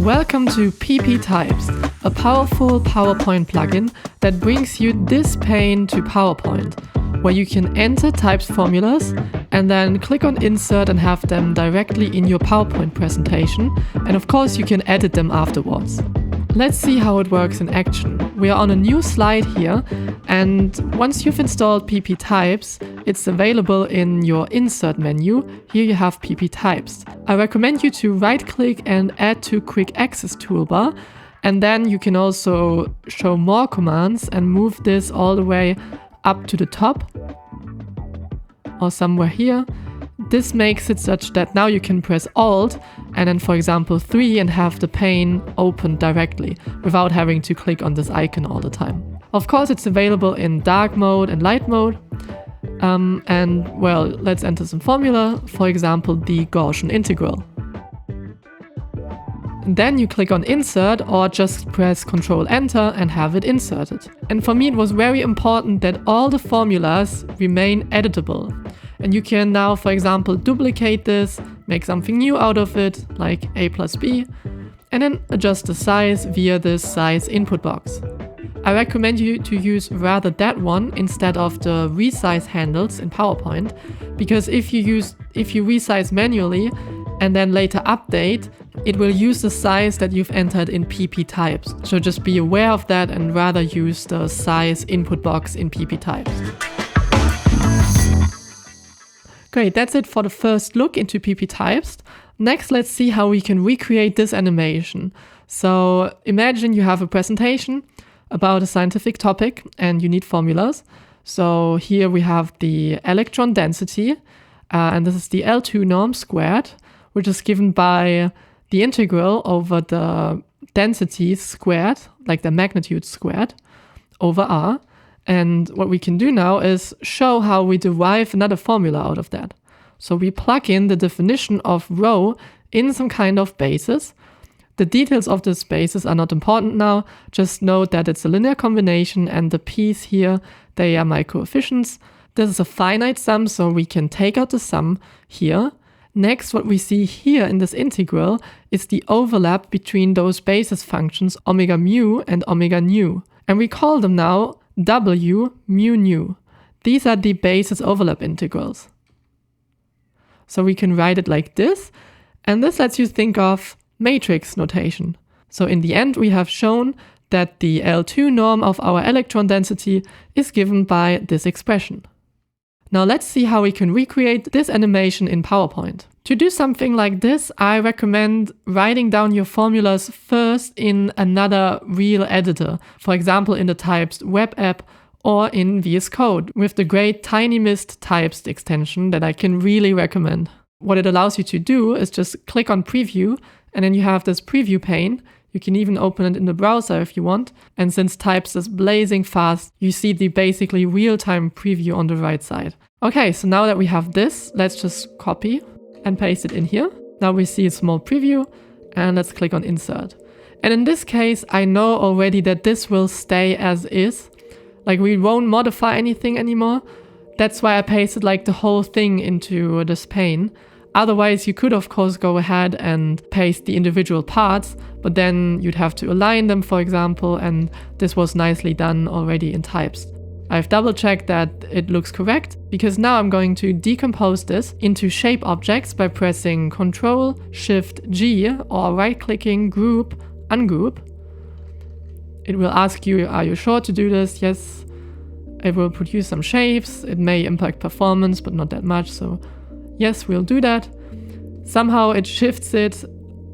Welcome to PPTypst, a powerful PowerPoint plugin that brings you this pane to PowerPoint, where you can enter Typst formulas and then click on Insert and have them directly in your PowerPoint presentation, and of course you can edit them afterwards. Let's see how it works in action. We are on a new slide here, and once you've installed PPTypst, it's available in your Insert menu. Here you have PPTypst. I recommend you to right-click and add to Quick Access toolbar, and then you can also show more commands and move this all the way up to the top or somewhere here. This makes it such that now you can press Alt and then, for example, 3 and have the pane open directly without having to click on this icon all the time. Of course, it's available in dark mode and light mode. And well, let's enter some formula, for example, the Gaussian integral. And then you click on Insert or just press Ctrl Enter and have it inserted. And for me, it was very important that all the formulas remain editable. And you can now, for example, duplicate this, make something new out of it, like a plus b, and then adjust the size via this size input box. I recommend you to use rather that one instead of the resize handles in PowerPoint, because if you resize manually and then later update, it will use the size that you've entered in PPTypst. So just be aware of that and rather use the size input box in PPTypst. Great, that's it for the first look into PPTypst. Next, let's see how we can recreate this animation. So imagine you have a presentation about a scientific topic and you need formulas. So here we have the electron density, and this is the L2 norm squared, which is given by the integral over the density squared, like the magnitude squared, over R. And what we can do now is show how we derive another formula out of that. So we plug in the definition of rho in some kind of basis. The details of this basis are not important now. Just note that it's a linear combination and the p's here, they are my coefficients. This is a finite sum, so we can take out the sum here. Next, what we see here in this integral is the overlap between those basis functions omega mu and omega nu. And we call them now W mu nu. These are the basis overlap integrals. So we can write it like this, and this lets you think of matrix notation. So in the end, we have shown that the L2 norm of our electron density is given by this expression. Now let's see how we can recreate this animation in PowerPoint. To do something like this, I recommend writing down your formulas first in another real editor, for example in the Typst web app or in VS Code with the great TinyMist Typst extension that I can really recommend. What it allows you to do is just click on Preview, and then you have this preview pane. You can even open it in the browser if you want. And since Typst is blazing fast, you see the basically real-time preview on the right side. Okay, so now that we have this, let's just copy and paste it in here. Now we see a small preview, and let's click on Insert. And in this case, I know already that this will stay as is. Like, we won't modify anything anymore. That's why I pasted like the whole thing into this pane. Otherwise, you could of course go ahead and paste the individual parts, but then you'd have to align them, for example, and this was nicely done already in Typst. I've double checked that it looks correct, because now I'm going to decompose this into shape objects by pressing Ctrl-Shift-G or right-clicking Group, Ungroup. It will ask you, are you sure to do this? Yes. It will produce some shapes. It may impact performance, but not that much, so yes, we'll do that. Somehow it shifts it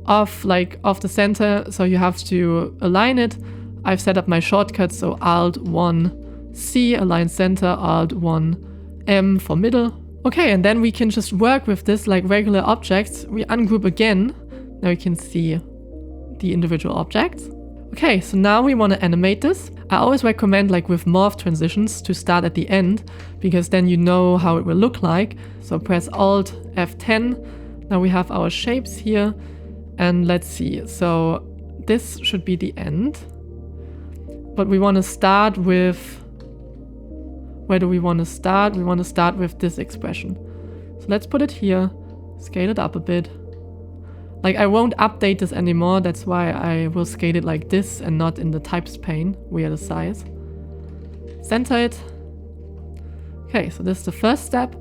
off the center, so you have to align it. I've set up my shortcut, so Alt-1-C, align center, Alt-1-M for middle. Okay, and then we can just work with this like regular objects. We ungroup again. Now you can see the individual objects. Okay, so now we want to animate this. I always recommend like with morph transitions to start at the end, because then you know how it will look like. So press Alt F10. Now we have our shapes here, and let's see. So this should be the end, but we want to start with, where do we want to start? We want to start with this expression. So let's put it here, scale it up a bit. Like I won't update this anymore, that's why I will scale it like this and not in the Typst pane via the size. Center it. Okay, so this is the first step.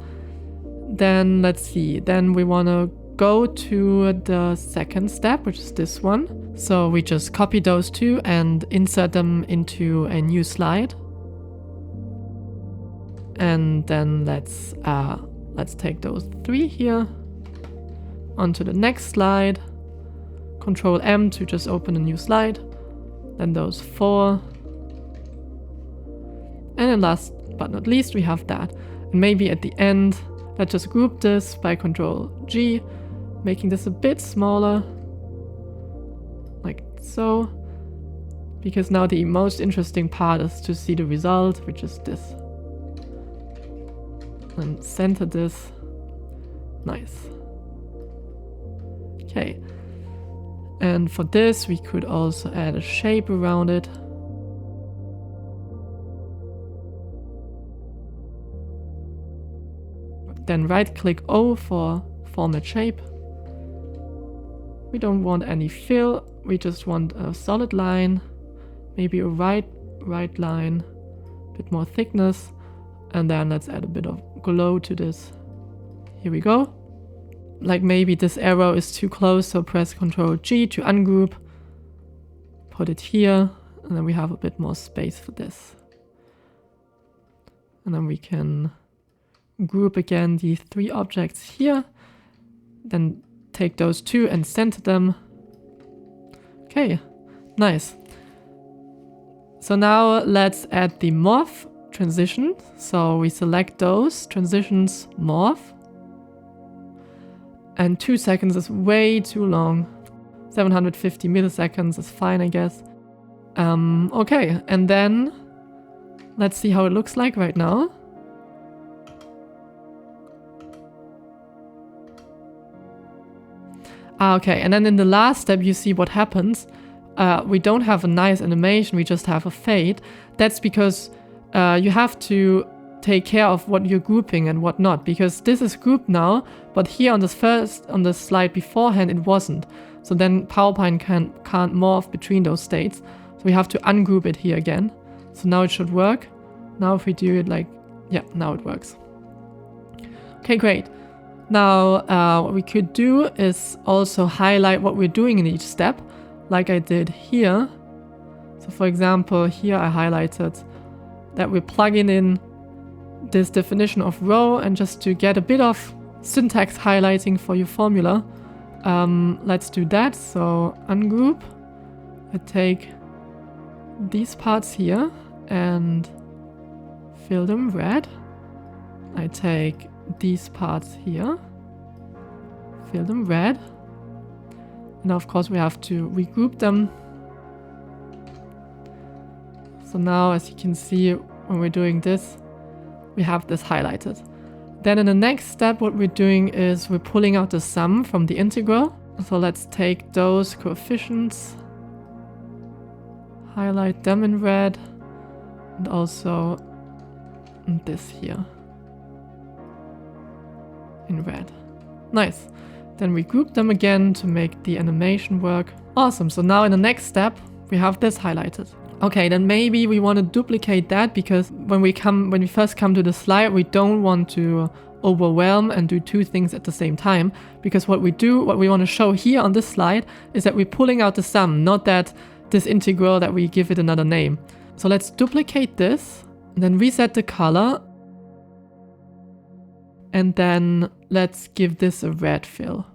Then let's see, then we want to go to the second step, which is this one. So we just copy those two and insert them into a new slide. And then let's take those 3 here onto the next slide. Control M to just open a new slide. Then those 4. And then last but not least, we have that. And maybe at the end, let's just group this by Control G, making this a bit smaller, like so. Because now the most interesting part is to see the result, which is this. And center this. Nice. Okay. And for this, we could also add a shape around it. Then right-click O for Format Shape. We don't want any fill, we just want a solid line, maybe a right line, a bit more thickness, and then let's add a bit of glow to this. Here we go. Like maybe this arrow is too close, so press Ctrl G to ungroup, put it here, and then we have a bit more space for this. And then we can group again these 3 objects here, then take those 2 and center them. Okay, nice. So now let's add the morph transition. So we select those, transitions, morph. And 2 seconds is way too long. 750 milliseconds is fine, I guess. Okay, and then let's see how it looks like right now. Okay, and then in the last step, you see what happens. We don't have a nice animation, we just have a fade. That's because you have to take care of what you're grouping and what not, because this is grouped now, but here on the slide beforehand, it wasn't. So then PowerPoint can't morph between those states. So we have to ungroup it here again. So now it should work. Now if we do it like, yeah, now it works. Okay, great. Now, what we could do is also highlight what we're doing in each step, like I did here. So for example, here I highlighted that we're plugging in this definition of row, and just to get a bit of syntax highlighting for your formula, let's do that. So ungroup, I take these parts here and fill them red. I take these parts here, fill them red, and of course we have to regroup them. So now, as you can see, when we're doing this, we have this highlighted. Then in the next step, what we're doing is we're pulling out the sum from the integral. So let's take those coefficients, highlight them in red, and also this here in red. Nice. Then we group them again to make the animation work. Awesome. So now in the next step, we have this highlighted. Okay, then maybe we want to duplicate that, because when we first come to the slide, we don't want to overwhelm and do 2 things at the same time. Because what we want to show here on this slide is that we're pulling out the sum, not that this integral that we give it another name. So let's duplicate this and then reset the color. And then let's give this a red fill.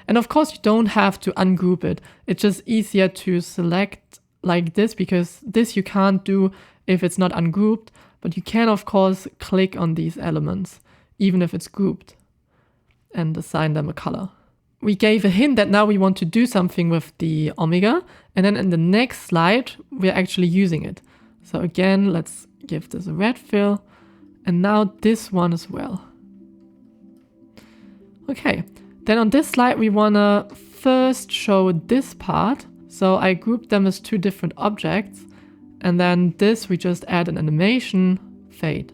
And of course, you don't have to ungroup it. It's just easier to select like this, because this you can't do if it's not ungrouped. But you can, of course, click on these elements, even if it's grouped, and assign them a color. We gave a hint that now we want to do something with the omega. And then in the next slide, we're actually using it. So again, let's give this a red fill. And now this one as well. Okay, then on this slide, we want to first show this part. So I grouped them as 2 different objects. And then this, we just add an animation fade.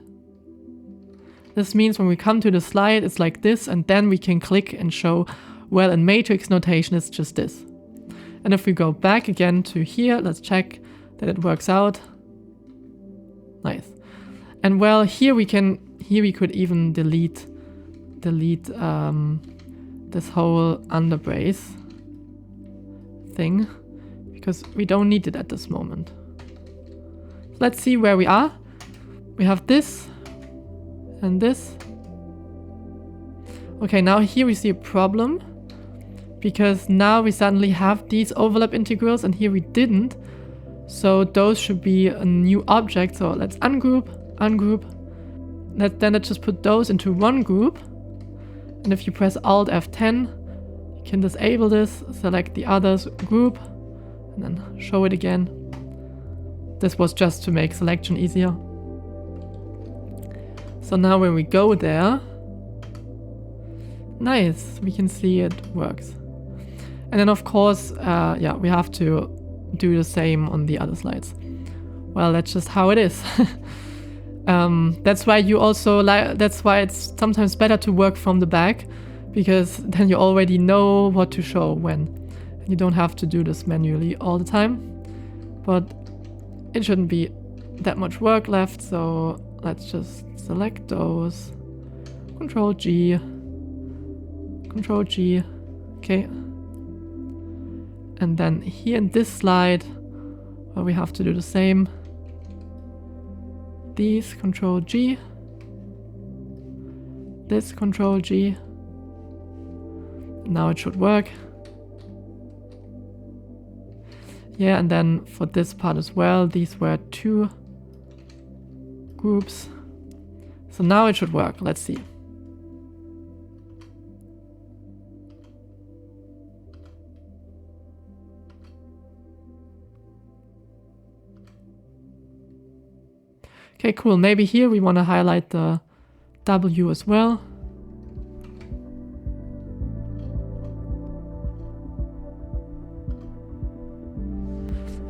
This means when we come to the slide, it's like this, and then we can click and show Well, in matrix notation, it's just this. And if we go back again to here, let's check that it works out. Nice. And well, here we could even delete this whole underbrace thing, because we don't need it at this moment. So let's see where we are. We have this and this. Okay, now here we see a problem, because now we suddenly have these overlap integrals and here we didn't. So those should be a new object. So let's ungroup. Then let's just put those into one group. And if you press Alt F10, you can disable this, select the others group, and then show it again. This was just to make selection easier. So now when we go there, nice, we can see it works. And then of course, yeah, we have to do the same on the other slides. Well, that's just how it is. That's why that's why it's sometimes better to work from the back, because then you already know what to show when. And you don't have to do this manually all the time. But it shouldn't be that much work left, so let's just select those. Control G. Okay. And then here in this slide, well, we have to do the same. These, Control G. This, Control G. Now it should work. Yeah, and then for this part as well, these were two groups. So now it should work. Let's see. Okay, cool. Maybe here we want to highlight the W as well.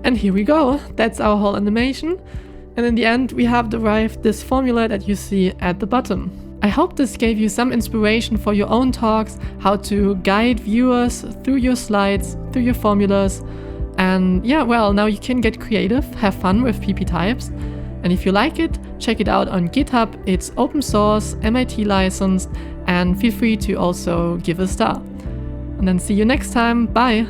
And here we go. That's our whole animation. And in the end, we have derived this formula that you see at the bottom. I hope this gave you some inspiration for your own talks, how to guide viewers through your slides, through your formulas. And yeah, well, now you can get creative, have fun with PPTypst. And if you like it, check it out on GitHub. It's open source, MIT licensed, and feel free to also give a star. And then see you next time. Bye!